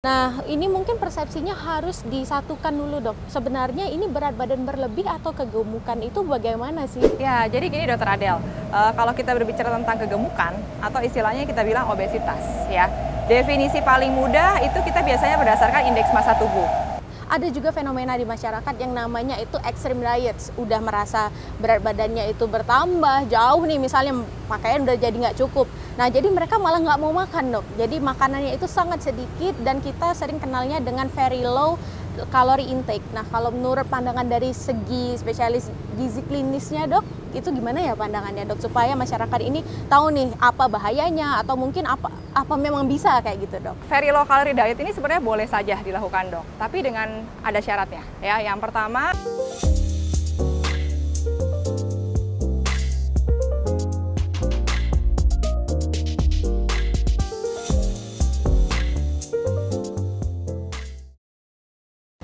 Nah, ini mungkin persepsinya harus disatukan dulu, Dok. Sebenarnya ini berat badan berlebih atau kegemukan itu bagaimana sih? Ya, jadi gini Dokter Adel, kalau kita berbicara tentang kegemukan atau istilahnya kita bilang obesitas, ya. Definisi paling mudah itu kita biasanya berdasarkan indeks massa tubuh. Ada juga fenomena di masyarakat yang namanya itu extreme diet. Udah merasa berat badannya itu bertambah jauh nih, misalnya pakaian udah jadi nggak cukup. Nah, jadi mereka malah nggak mau makan, Dok. Jadi makanannya itu sangat sedikit dan kita sering kenalnya dengan very low kalori intake. Nah, kalau menurut pandangan dari segi spesialis gizi klinisnya, Dok, itu gimana ya pandangannya, Dok, supaya masyarakat ini tahu nih apa bahayanya atau mungkin apa memang bisa kayak gitu, Dok? Very low calorie diet ini sebenarnya boleh saja dilakukan, Dok, tapi dengan ada syaratnya, ya. Yang pertama,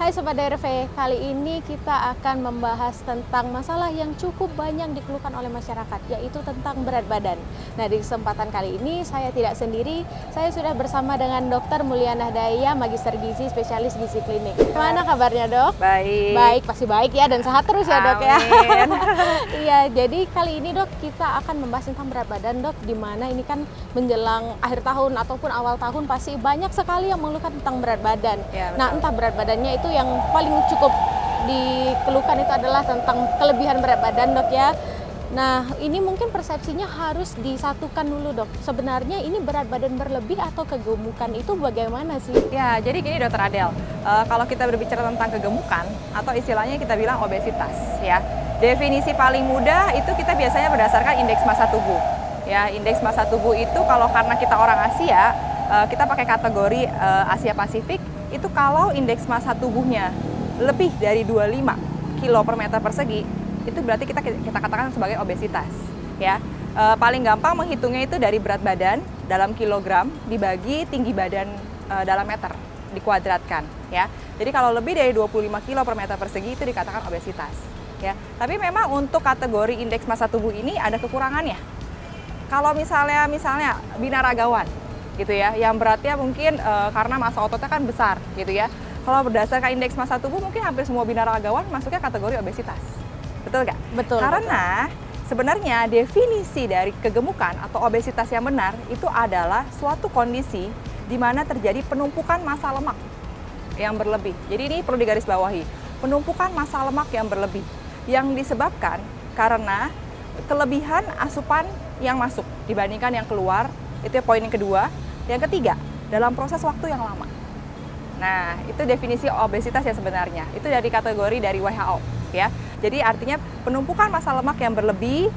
Hai Sobat DRV, kali ini kita akan membahas tentang masalah yang cukup banyak dikeluhkan oleh masyarakat, yaitu tentang berat badan. Nah, di kesempatan kali ini saya tidak sendiri, saya sudah bersama dengan Dr. Mulyana Daya, Magister Gizi, Spesialis Gizi Klinik. Gimana kabarnya, Dok? baik. Baik, pasti baik ya, dan sehat terus ya, Dok ya. Amin. Iya, jadi kali ini, Dok, kita akan membahas tentang berat badan, Dok, di mana ini kan menjelang akhir tahun ataupun awal tahun pasti banyak sekali yang mengeluhkan tentang berat badan. Ya, Nah, betul. entah berat badannya itu yang paling cukup dikeluhkan itu adalah tentang kelebihan berat badan, Dok ya. Nah, ini mungkin persepsinya harus disatukan dulu, Dok. Sebenarnya ini berat badan berlebih atau kegemukan itu bagaimana sih? Ya, jadi gini Dokter Adel, kalau kita berbicara tentang kegemukan atau istilahnya kita bilang obesitas, ya. Definisi paling mudah itu kita biasanya berdasarkan indeks massa tubuh. Ya, indeks massa tubuh itu kalau karena kita orang Asia, kita pakai kategori Asia Pasifik, itu kalau indeks massa tubuhnya lebih dari 25 kilo per meter persegi, itu berarti kita katakan sebagai obesitas, ya. Paling gampang menghitungnya itu dari berat badan dalam kilogram dibagi tinggi badan dalam meter, dikuadratkan, ya. Jadi kalau lebih dari 25 kilo per meter persegi itu dikatakan obesitas, ya. Tapi memang untuk kategori indeks massa tubuh ini ada kekurangannya. Kalau misalnya binaragawan, gitu ya, yang beratnya mungkin karena massa ototnya kan besar, gitu ya. Kalau berdasarkan indeks massa tubuh mungkin hampir semua binaragawan masuknya kategori obesitas, betul nggak? Betul. Karena sebenarnya definisi dari kegemukan atau obesitas yang benar itu adalah suatu kondisi di mana terjadi penumpukan massa lemak yang berlebih. Jadi ini perlu digarisbawahi, penumpukan massa lemak yang berlebih yang disebabkan karena kelebihan asupan yang masuk dibandingkan yang keluar. Itu poin yang kedua. Yang ketiga, dalam proses waktu yang lama. Nah, itu definisi obesitas yang sebenarnya. Itu dari kategori dari WHO, ya. Jadi artinya penumpukan massa lemak yang berlebih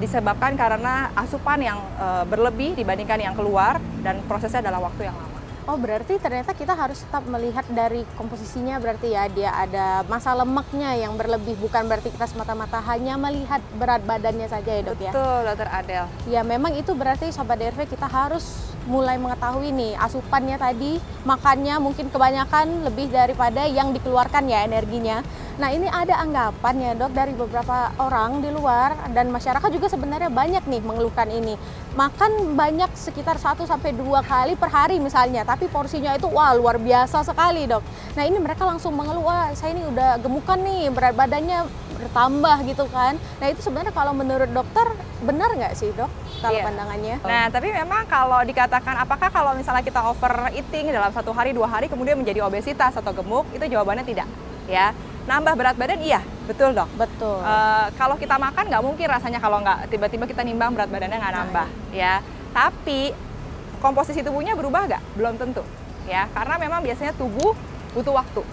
disebabkan karena asupan yang berlebih dibandingkan yang keluar dan prosesnya dalam waktu yang lama. Oh, berarti ternyata kita harus tetap melihat dari komposisinya, berarti ya dia ada massa lemaknya yang berlebih, bukan berarti kita semata-mata hanya melihat berat badannya saja ya, Dok ya? Betul, Dokter Adel. Ya, memang itu berarti Sobat DRV kita harus mulai mengetahui nih asupannya tadi, makannya mungkin kebanyakan lebih daripada yang dikeluarkan ya energinya. Nah, ini ada anggapan ya, Dok, dari beberapa orang di luar dan masyarakat juga sebenarnya banyak nih mengeluhkan ini. Makan banyak sekitar 1-2 kali per hari misalnya, tapi porsinya itu wah luar biasa sekali, Dok. Nah, ini mereka langsung mengeluh, wah saya ini udah gemukan nih, berat badannya bertambah gitu kan. Nah, itu sebenarnya kalau menurut dokter benar nggak sih, Dok, kalau Iya. pandangannya? Nah, tapi memang kalau dikatakan apakah kalau misalnya kita overeating dalam 1 hari 2 hari kemudian menjadi obesitas atau gemuk, itu jawabannya tidak, ya. Nambah berat badan iya, betul dok. Betul. Kalau kita makan nggak mungkin rasanya kalau nggak tiba-tiba kita nimbang berat badannya nggak nambah, ya. Tapi komposisi tubuhnya berubah nggak? Belum tentu, ya. Karena memang biasanya tubuh butuh waktu,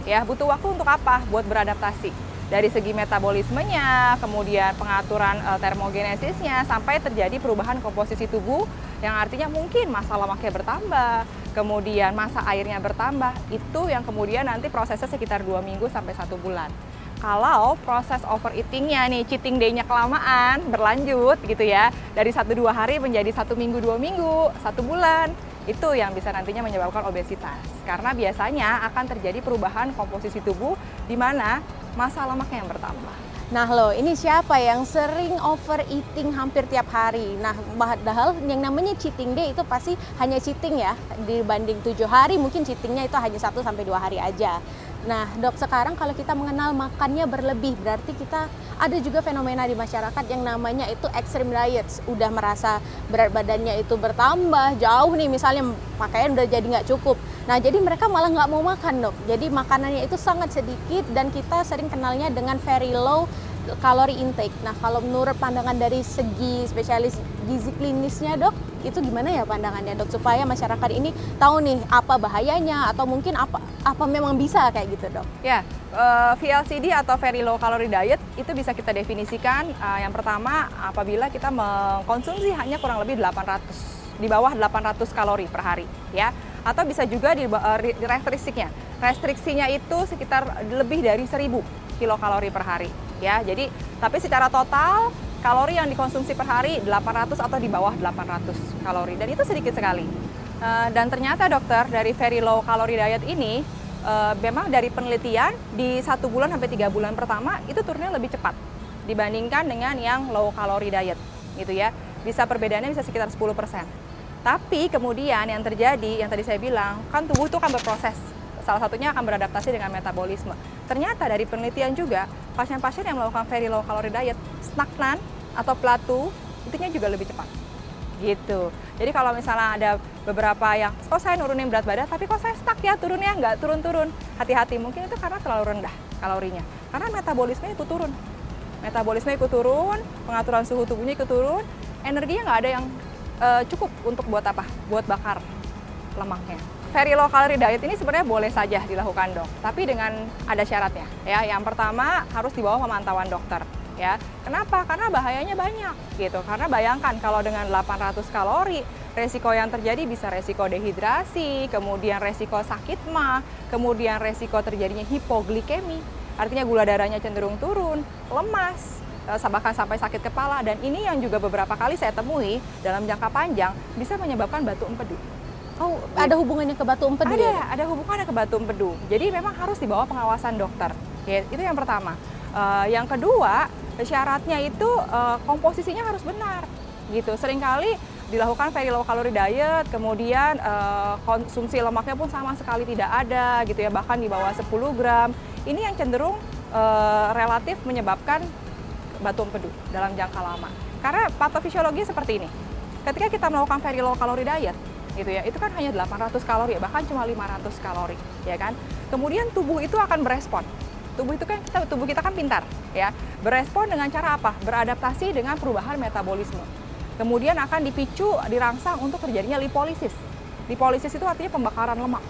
ya. Butuh waktu untuk apa? Buat beradaptasi. Dari segi metabolismenya, kemudian pengaturan termogenesisnya, sampai terjadi perubahan komposisi tubuh yang artinya mungkin massa lemaknya bertambah, kemudian massa airnya bertambah. Itu yang kemudian nanti prosesnya sekitar 2 minggu sampai 1 bulan. Kalau proses overeatingnya nih, cheating day-nya kelamaan, berlanjut gitu ya, dari 1-2 hari menjadi 1 minggu, 2 minggu, 1 bulan, itu yang bisa nantinya menyebabkan obesitas. Karena biasanya akan terjadi perubahan komposisi tubuh di mana massa lemaknya yang bertambah. Nah loh, ini siapa yang sering overeating hampir tiap hari? Nah, padahal yang namanya cheating day itu pasti hanya cheating ya. Dibanding 7 hari, mungkin cheatingnya itu hanya 1-2 hari aja. Nah dok, sekarang kalau kita mengenal makannya berlebih, berarti kita ada juga fenomena di masyarakat yang namanya itu extreme diets. Udah merasa berat badannya itu bertambah, jauh nih misalnya pakaian udah jadi nggak cukup. Nah jadi mereka malah nggak mau makan dok. Jadi makanannya itu sangat sedikit dan kita sering kenalnya dengan very low kalori intake. Nah kalau menurut pandangan dari segi spesialis gizi klinisnya dok, itu gimana ya pandangannya dok, supaya masyarakat ini tahu nih apa bahayanya atau mungkin apa memang bisa kayak gitu dok? Ya, VLCD atau very low calorie diet itu bisa kita definisikan yang pertama apabila kita mengkonsumsi hanya kurang lebih 800, di bawah 800 kalori per hari ya. Atau bisa juga di restriksinya itu sekitar lebih dari 1000 kilokalori per hari ya. Jadi tapi secara total kalori yang dikonsumsi per hari 800 atau di bawah 800 kalori, dan itu sedikit sekali. Dan ternyata dokter, dari very low calorie diet ini memang dari penelitian di 1 bulan sampai 3 bulan pertama itu turunnya lebih cepat dibandingkan dengan yang low calorie diet gitu ya. Bisa perbedaannya bisa sekitar 10%. Tapi kemudian yang terjadi, yang tadi saya bilang, kan tubuh itu kan berproses. Salah satunya akan beradaptasi dengan metabolisme. Ternyata dari penelitian juga, pasien-pasien yang melakukan very low calorie diet, stagnan atau plateau, itunya juga lebih cepat. Gitu. Jadi kalau misalnya ada beberapa yang, oh saya nurunin berat badan, tapi kok saya stuck ya, turunnya nggak turun-turun. Hati-hati, mungkin itu karena terlalu rendah kalorinya. Karena metabolisme ikut turun. Metabolisme ikut turun, pengaturan suhu tubuhnya ikut turun, energinya nggak ada yang cukup untuk buat apa? Buat bakar lemaknya. Very low calorie diet ini sebenarnya boleh saja dilakukan dok, tapi dengan ada syaratnya ya. Yang pertama harus di bawah pemantauan dokter ya. Kenapa? Karena bahayanya banyak gitu. Karena bayangkan kalau dengan 800 kalori, resiko yang terjadi bisa resiko dehidrasi, kemudian resiko sakit mah, kemudian resiko terjadinya hipoglikemi, artinya gula darahnya cenderung turun, lemas, bahkan sampai sakit kepala. Dan ini yang juga beberapa kali saya temui dalam jangka panjang bisa menyebabkan batu empedu. Oh, ada hubungannya ke batu empedu? Ada hubungannya ke batu empedu. Jadi memang harus di bawah pengawasan dokter. Ya, itu yang pertama. Yang kedua, syaratnya itu komposisinya harus benar. Gitu. Seringkali dilakukan very low calorie diet, kemudian konsumsi lemaknya pun sama sekali tidak ada, gitu ya, bahkan di bawah 10 gram. Ini yang cenderung relatif menyebabkan batu empedu dalam jangka lama. Karena patofisiologi seperti ini. Ketika kita melakukan very low calorie diet, gitu ya, itu kan hanya 800 kalori ya, bahkan cuma 500 kalori, ya kan. Kemudian tubuh itu akan berespon. Tubuh kita kan pintar, ya. Berespon dengan cara apa? Beradaptasi dengan perubahan metabolisme. Kemudian akan dipicu, dirangsang untuk terjadinya lipolisis. Lipolisis itu artinya pembakaran lemak,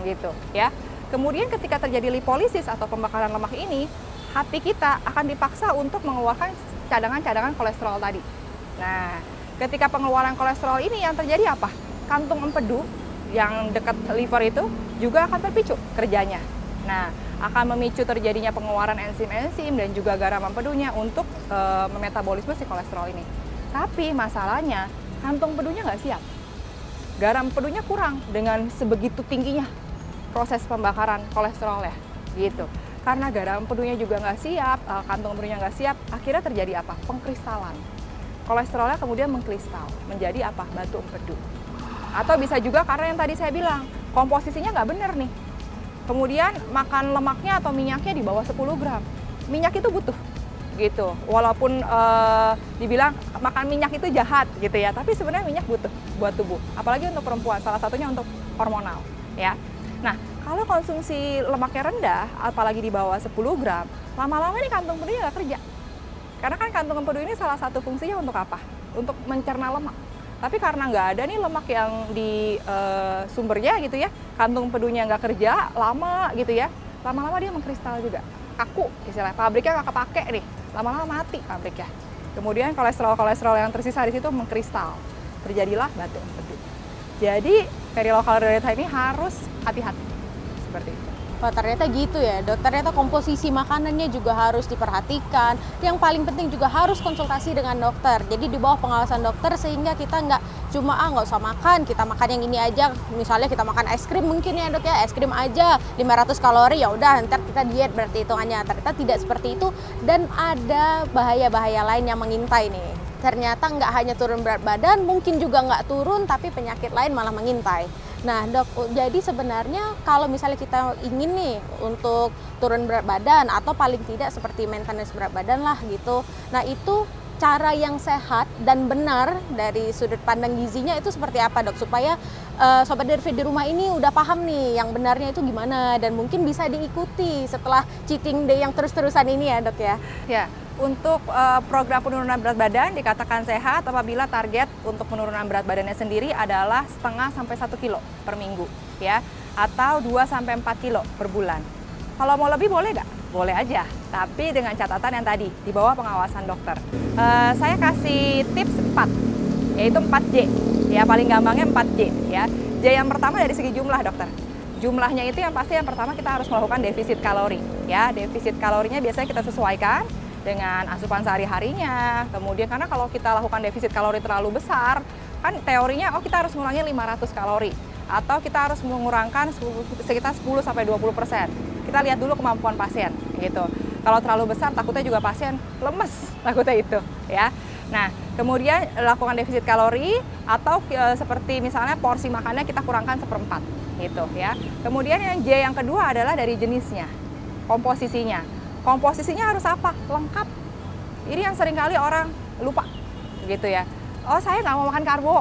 gitu, ya. Kemudian ketika terjadi lipolisis atau pembakaran lemak ini, hati kita akan dipaksa untuk mengeluarkan cadangan-cadangan kolesterol tadi. Nah, ketika pengeluaran kolesterol ini yang terjadi apa? Kantung empedu yang dekat liver itu juga akan terpicu kerjanya. Nah, akan memicu terjadinya pengeluaran enzim-enzim dan juga garam empedunya untuk memetabolisme si kolesterol ini. Tapi masalahnya, kantung empedunya nggak siap. Garam empedunya kurang dengan sebegitu tingginya proses pembakaran kolesterol ya, gitu. Karena garam empedunya juga nggak siap, kantung empedunya nggak siap, akhirnya terjadi apa? Pengkristalan. Kolesterolnya kemudian mengkristal, menjadi apa? Batu empedu. Atau bisa juga karena yang tadi saya bilang, komposisinya nggak benar nih. Kemudian makan lemaknya atau minyaknya di bawah 10 gram. Minyak itu butuh, gitu. Walaupun dibilang makan minyak itu jahat, gitu ya. Tapi sebenarnya minyak butuh buat tubuh. Apalagi untuk perempuan, salah satunya untuk hormonal, ya. Nah, kalau konsumsi lemaknya rendah, apalagi di bawah 10 gram, lama-lama nih kantung empedunya nggak kerja. Karena kan kantung empedu ini salah satu fungsinya untuk apa? Untuk mencerna lemak. Tapi karena nggak ada nih lemak yang di sumbernya gitu ya, kantung empedunya nggak kerja, lama gitu ya, lama-lama dia mengkristal juga. Kaku istilahnya, pabriknya nggak kepake nih, lama-lama mati pabriknya. Kemudian kolesterol yang tersisa di situ mengkristal, terjadilah batu empedu. Jadi very low calorie diet ini harus hati-hati seperti itu. Wah, ternyata gitu ya, Dok. Ternyata komposisi makanannya juga harus diperhatikan. Yang paling penting juga harus konsultasi dengan dokter. Jadi di bawah pengawasan dokter sehingga kita nggak usah makan, kita makan yang ini aja. Misalnya kita makan es krim mungkin ya, Dok ya, es krim aja 500 kalori, ya udah ntar kita diet berarti hitungannya. Ternyata tidak seperti itu dan ada bahaya-bahaya lain yang mengintai nih. Ternyata nggak hanya turun berat badan, mungkin juga nggak turun, tapi penyakit lain malah mengintai. Nah, Dok, jadi sebenarnya kalau misalnya kita ingin nih untuk turun berat badan atau paling tidak seperti maintenance berat badan lah gitu. Nah, itu cara yang sehat dan benar dari sudut pandang gizinya itu seperti apa, Dok? Supaya Sobat Dervi di rumah ini udah paham nih yang benarnya itu gimana dan mungkin bisa diikuti setelah cheating day yang terus-terusan ini ya, Dok ya? Ya, untuk program penurunan berat badan dikatakan sehat apabila target untuk penurunan berat badannya sendiri adalah 0,5 sampai 1 kilo per minggu, ya, atau 2 sampai 4 kilo per bulan. Kalau mau lebih boleh nggak? Boleh aja, tapi dengan catatan yang tadi, di bawah pengawasan dokter. Saya kasih tips 4, yaitu 4J. Ya, paling gampangnya 4J. Ya. J yang pertama dari segi jumlah, dokter. Jumlahnya itu yang pasti yang pertama kita harus melakukan defisit kalori. Ya, defisit kalorinya biasanya kita sesuaikan dengan asupan sehari-harinya. Kemudian karena kalau kita lakukan defisit kalori terlalu besar, kan teorinya kita harus mengurangi 500 kalori. Atau kita harus mengurangkan sekitar 10-20%. Kita lihat dulu kemampuan pasien gitu. Kalau terlalu besar takutnya juga pasien lemes, takutnya itu ya. Nah, kemudian lakukan defisit kalori atau seperti misalnya porsi makannya kita kurangkan 1/4 gitu ya. Kemudian yang J yang kedua adalah dari jenisnya, komposisinya. Komposisinya harus apa? Lengkap. Ini yang seringkali orang lupa gitu ya. Oh, saya nggak mau makan karbo.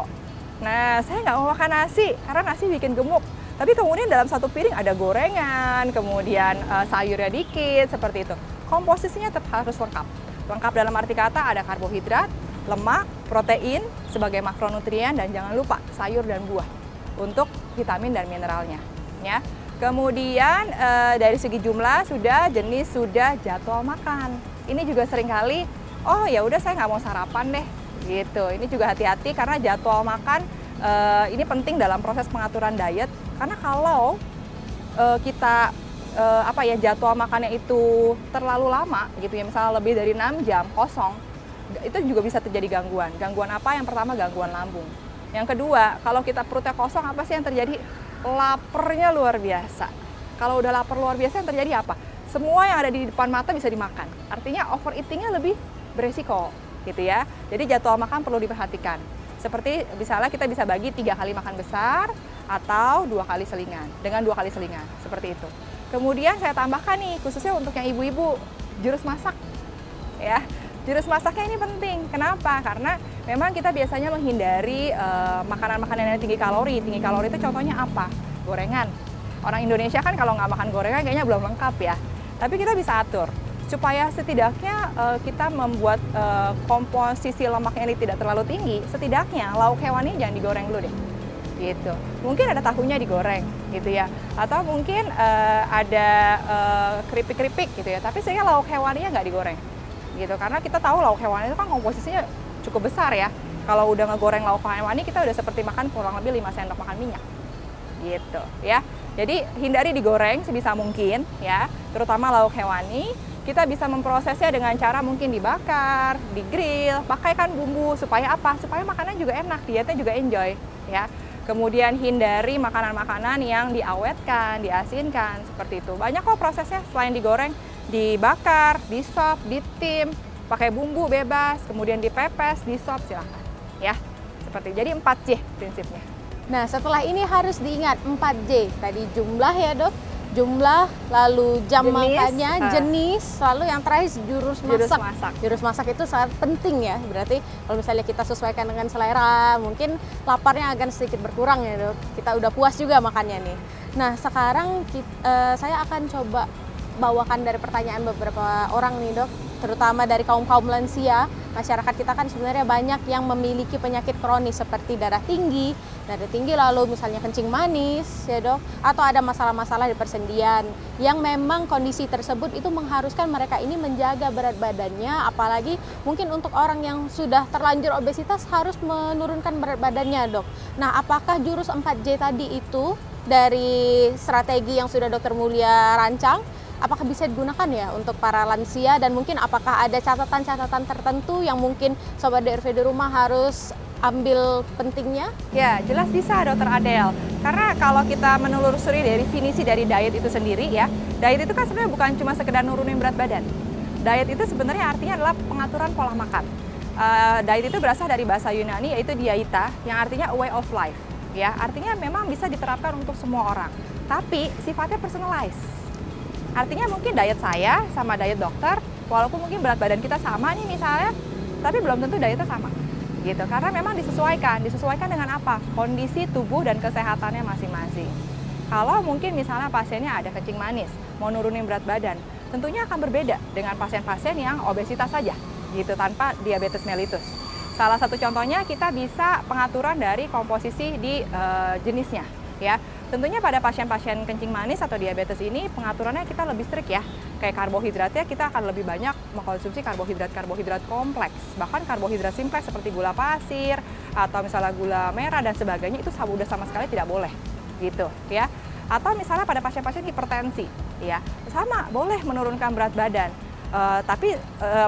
Nah, saya nggak mau makan nasi karena nasi bikin gemuk. Tapi kemudian dalam satu piring ada gorengan, kemudian sayurnya dikit, seperti itu. Komposisinya tetap harus lengkap. Lengkap dalam arti kata ada karbohidrat, lemak, protein sebagai makronutrien, dan jangan lupa sayur dan buah untuk vitamin dan mineralnya. Ya. Kemudian dari segi jumlah sudah, jenis sudah, jadwal makan. Ini juga seringkali, oh ya udah saya nggak mau sarapan deh, gitu. Ini juga hati-hati karena jadwal makan ini penting dalam proses pengaturan diet. Karena kalau kita jadwal makannya itu terlalu lama gitu ya, misalnya lebih dari 6 jam kosong, itu juga bisa terjadi gangguan. Gangguan apa? Yang pertama gangguan lambung. Yang kedua, kalau kita perutnya kosong, apa sih yang terjadi? Lapernya luar biasa. Kalau udah lapar luar biasa, yang terjadi apa? Semua yang ada di depan mata bisa dimakan. Artinya overeatingnya lebih beresiko gitu ya. Jadi jadwal makan perlu diperhatikan. Seperti misalnya kita bisa bagi 3 kali makan besar atau 2 kali selingan, dengan 2 kali selingan, seperti itu. Kemudian saya tambahkan nih, khususnya untuk yang ibu-ibu, jurus masak. Ya, jurus masaknya ini penting. Kenapa? Karena memang kita biasanya menghindari makanan-makanan yang tinggi kalori. Tinggi kalori itu contohnya apa? Gorengan. Orang Indonesia kan kalau nggak makan gorengan kayaknya belum lengkap ya. Tapi kita bisa atur supaya setidaknya kita membuat komposisi lemaknya ini tidak terlalu tinggi. Setidaknya lauk hewani jangan digoreng dulu deh. Gitu. Mungkin ada tahunya digoreng gitu ya, atau mungkin ada keripik-keripik gitu ya, tapi sehingga lauk hewaninya nggak digoreng gitu, karena kita tahu lauk hewani itu kan komposisinya cukup besar ya. Kalau udah ngegoreng lauk hewani, kita udah seperti makan kurang lebih 5 sendok makan minyak gitu ya. Jadi hindari digoreng sebisa mungkin ya, terutama lauk hewani. Kita bisa memprosesnya dengan cara mungkin dibakar, digrill, pakaikan bumbu supaya apa? Supaya makanan juga enak, dietnya juga enjoy ya. Kemudian hindari makanan-makanan yang diawetkan, diasinkan, seperti itu. Banyak kok prosesnya selain digoreng, dibakar, disop, ditim, pakai bumbu bebas, kemudian dipepes, disop, silahkan. Ya, seperti jadi 4J prinsipnya. Nah, setelah ini harus diingat 4J. Tadi jumlah ya, Dok. Jumlah, lalu jam makannya, jenis, lalu yang terakhir jurus masak. Jurus masak itu sangat penting ya. Berarti kalau misalnya kita sesuaikan dengan selera, mungkin laparnya akan sedikit berkurang ya, Dok. Kita udah puas juga makannya nih. Nah, sekarang saya akan coba bawakan dari pertanyaan beberapa orang nih, Dok. Terutama dari kaum-kaum lansia. Masyarakat kita kan sebenarnya banyak yang memiliki penyakit kronis seperti darah tinggi lalu misalnya kencing manis ya, Dok, atau ada masalah-masalah di persendian yang memang kondisi tersebut itu mengharuskan mereka ini menjaga berat badannya, apalagi mungkin untuk orang yang sudah terlanjur obesitas harus menurunkan berat badannya, Dok. Nah, apakah jurus 4J tadi itu dari strategi yang sudah Dokter Mulia rancang, apakah bisa digunakan ya untuk para lansia, dan mungkin apakah ada catatan-catatan tertentu yang mungkin Sobat DRV di rumah harus ambil pentingnya? Ya, jelas bisa Dokter Adel. Karena kalau kita menelusuri definisi dari diet itu sendiri ya, diet itu kan sebenarnya bukan cuma sekedar nurunin berat badan. Diet itu sebenarnya artinya adalah pengaturan pola makan. Diet itu berasal dari bahasa Yunani yaitu diaita, yang artinya a way of life. Ya, artinya memang bisa diterapkan untuk semua orang, tapi sifatnya personalized. Artinya mungkin diet saya sama diet dokter, walaupun mungkin berat badan kita sama nih misalnya, tapi belum tentu dietnya sama. Gitu, karena memang disesuaikan dengan apa? Kondisi tubuh dan kesehatannya masing-masing. Kalau mungkin misalnya pasiennya ada kencing manis, mau nurunin berat badan, tentunya akan berbeda dengan pasien-pasien yang obesitas saja, gitu, tanpa diabetes mellitus. Salah satu contohnya kita bisa pengaturan dari komposisi di jenisnya, ya. Tentunya pada pasien-pasien kencing manis atau diabetes ini pengaturannya kita lebih strict ya. Kayak karbohidratnya kita akan lebih banyak mengkonsumsi karbohidrat kompleks. Bahkan karbohidrat simpleks seperti gula pasir atau misalnya gula merah dan sebagainya itu udah sama sekali tidak boleh gitu ya. Atau misalnya pada pasien-pasien hipertensi ya, sama boleh menurunkan berat badan. Tapi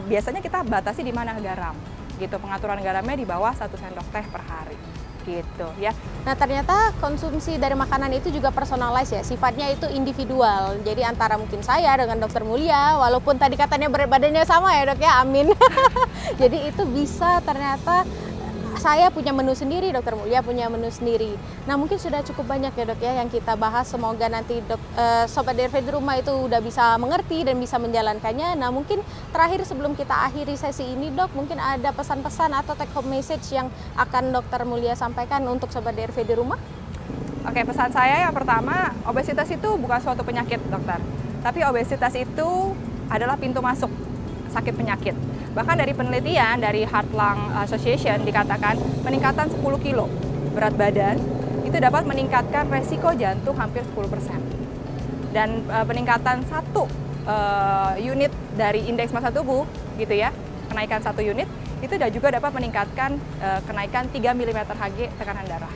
biasanya kita batasi di mana garam gitu. Pengaturan garamnya di bawah 1 sendok teh per hari. Gitu ya. Nah, ternyata konsumsi dari makanan itu juga personalized ya, sifatnya itu individual. Jadi antara mungkin saya dengan Dokter Mulia, walaupun tadi katanya berat badannya sama ya Dok ya, amin. Jadi itu bisa ternyata saya punya menu sendiri, Dokter Mulia punya menu sendiri. Nah, mungkin sudah cukup banyak ya Dok ya yang kita bahas. Semoga nanti Sobat DRV di rumah itu udah bisa mengerti dan bisa menjalankannya. Nah, mungkin terakhir sebelum kita akhiri sesi ini Dok, mungkin ada pesan-pesan atau take home message yang akan Dokter Mulia sampaikan untuk Sobat DRV di rumah? Oke, pesan saya yang pertama, obesitas itu bukan suatu penyakit dokter. Tapi obesitas itu adalah pintu masuk sakit penyakit. Bahkan dari penelitian dari Heart Lung Association dikatakan peningkatan 10 kilo berat badan itu dapat meningkatkan resiko jantung hampir 10%. Dan peningkatan 1 unit dari indeks massa tubuh gitu ya, kenaikan 1 unit itu juga dapat meningkatkan kenaikan 3 mm Hg tekanan darah.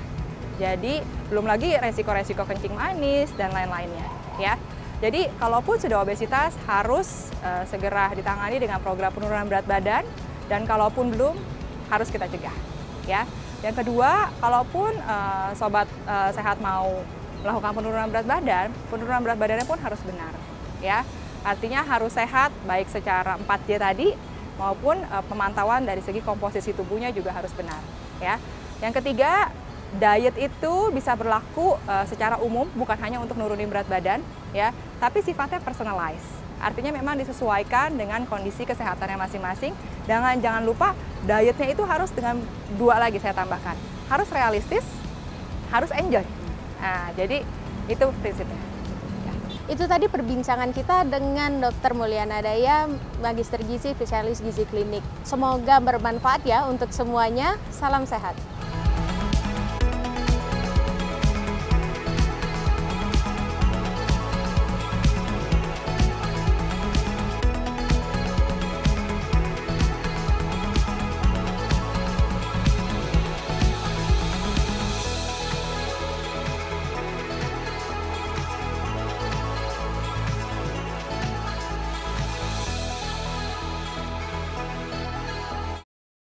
Jadi belum lagi resiko-resiko kencing manis dan lain-lainnya ya. Jadi kalaupun sudah obesitas harus segera ditangani dengan program penurunan berat badan, dan kalaupun belum harus kita cegah ya. Yang kedua, kalaupun sobat sehat mau melakukan penurunan berat badannya pun harus benar ya. Artinya harus sehat baik secara 4J tadi maupun pemantauan dari segi komposisi tubuhnya juga harus benar ya. Yang ketiga, diet itu bisa berlaku secara umum, bukan hanya untuk nurunin berat badan ya, tapi sifatnya personalized. Artinya memang disesuaikan dengan kondisi kesehatannya masing-masing. Jangan lupa dietnya itu harus dengan 2 lagi saya tambahkan. Harus realistis, harus enjoy. Nah, jadi itu prinsipnya. Ya. Itu tadi perbincangan kita dengan Dr. Mulyana Daya, Magister Gizi, spesialis gizi klinik. Semoga bermanfaat ya untuk semuanya. Salam sehat.